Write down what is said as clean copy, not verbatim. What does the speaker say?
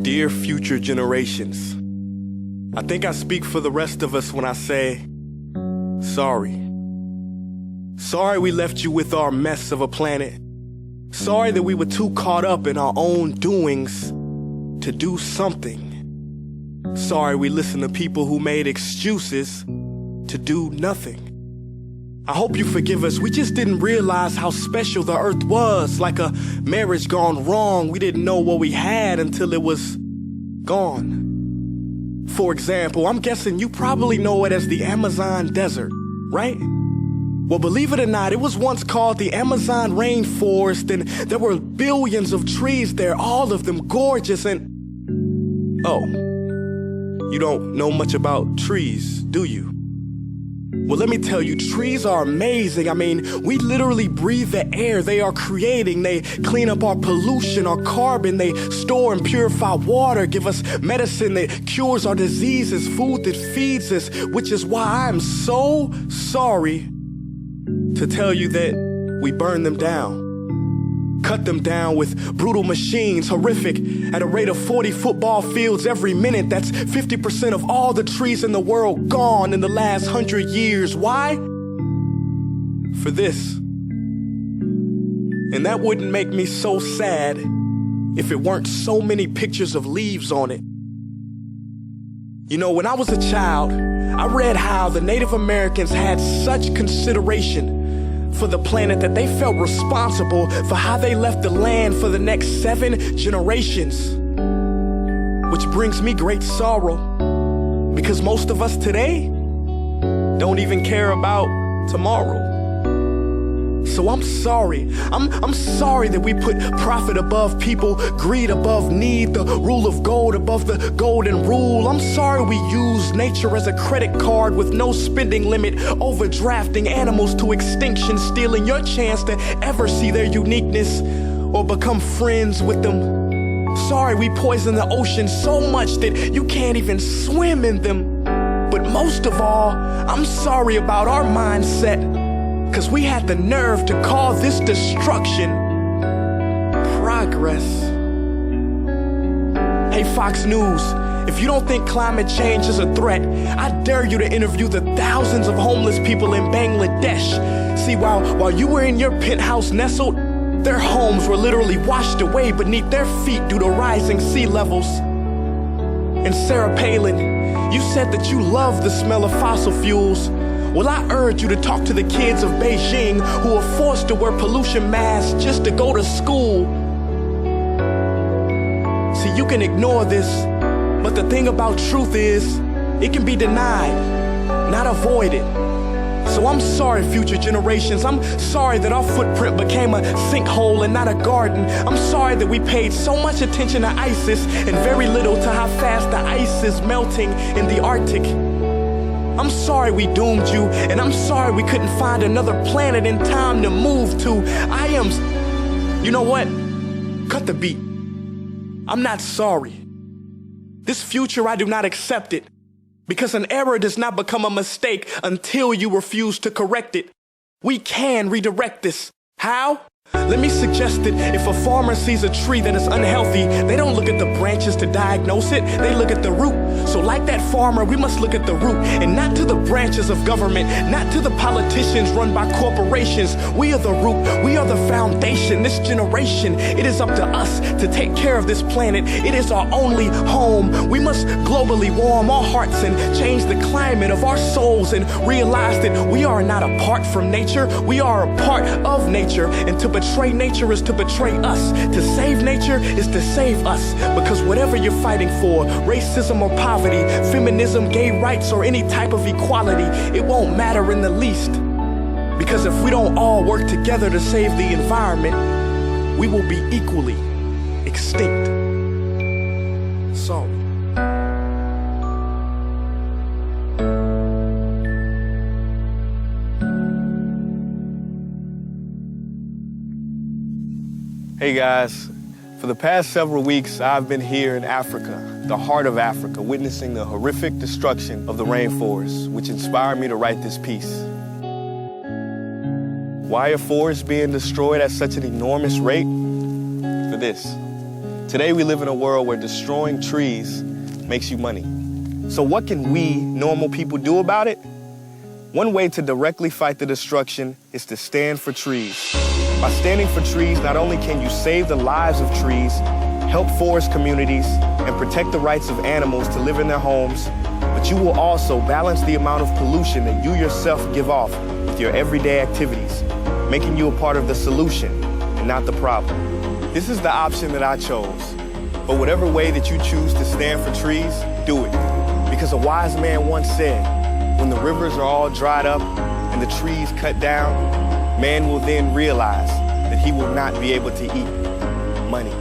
Dear future generations, I think I speak for the rest of us when I say, sorry. Sorry we left you with our mess of a planet. Sorry that we were too caught up in our own doings to do something. Sorry we listened to people who made excuses to do nothing. I hope you forgive us. We just didn't realize how special the earth was. Like a marriage gone wrong, we didn't know what we had until it was gone. For example, I'm guessing you probably know it as the Amazon desert, right? Well, believe it or not, it was once called the Amazon rainforest, and there were billions of trees there, all of them gorgeous. And oh, you don't know much about trees, do you? Well, let me tell you, trees are amazing. I mean, we literally breathe the air they are creating. They clean up our pollution, our carbon. They store and purify water, give us medicine that cures our diseases, food that feeds us, which is why I'm so sorry to tell you that we burn them down. Cut them down with brutal machines, horrific, at a rate of 40 football fields every minute. That's 50% of all the trees in the world gone in the last 100 years. Why? For this. And that wouldn't make me so sad if it weren't so many pictures of leaves on it. You know, when I was a child, I read how the Native Americans had such consideration for the planet that they felt responsible for how they left the land for the next 7 generations. Which brings me great sorrow, because most of us today don't even care about tomorrow. So I'm sorry. I'm sorry that we put profit above people, greed above need, the rule of gold above the golden rule. I'm sorry we use nature as a credit card with no spending limit, overdrafting animals to extinction, stealing your chance to ever see their uniqueness or become friends with them. Sorry we poison the ocean so much that you can't even swim in them. But most of all, I'm sorry about our mindset, 'cause we had the nerve to call this destruction progress. Hey Fox News, if you don't think climate change is a threat, I dare you to interview the thousands of homeless people in Bangladesh. See, while you were in your penthouse nestled, their homes were literally washed away beneath their feet due to rising sea levels. And Sarah Palin, you said that you love the smell of fossil fuels. Well, I urge you to talk to the kids of Beijing who are forced to wear pollution masks just to go to school. See, you can ignore this, but the thing about truth is, it can be denied, not avoided. So I'm sorry, future generations. I'm sorry that our footprint became a sinkhole and not a garden. I'm sorry that we paid so much attention to ISIS and very little to how fast the ice is melting in the Arctic. I'm sorry we doomed you, and I'm sorry we couldn't find another planet in time to move to. You know what? Cut the beat. I'm not sorry. This future, I do not accept it, because an error does not become a mistake until you refuse to correct it. We can redirect this. How? Let me suggest that if a farmer sees a tree that is unhealthy, they don't look at the branches to diagnose it, they look at the root. So like that farmer, we must look at the root and not to the branches of government, not to the politicians run by corporations. We are the root, we are the foundation. This generation, it is up to us to take care of this planet. It is our only home. We must globally warm our hearts and change the climate of our souls and realize that we are not apart from nature, we are a part of nature. And to betray nature is to betray us. To save nature is to save us. Because whatever you're fighting for, racism or poverty, feminism, gay rights, or any type of equality, it won't matter in the least. Because if we don't all work together to save the environment, we will be equally extinct. Sorry. Hey guys, for the past several weeks, I've been here in Africa, the heart of Africa, witnessing the horrific destruction of the rainforest, which inspired me to write this piece. Why are forests being destroyed at such an enormous rate? For this. Today we live in a world where destroying trees makes you money. So what can we, normal people, do about it? One way to directly fight the destruction is to stand for trees. By standing for trees, not only can you save the lives of trees, help forest communities, and protect the rights of animals to live in their homes, but you will also balance the amount of pollution that you yourself give off with your everyday activities, making you a part of the solution and not the problem. This is the option that I chose. But whatever way that you choose to stand for trees, do it. Because a wise man once said, when the rivers are all dried up and the trees cut down, man will then realize that he will not be able to eat money.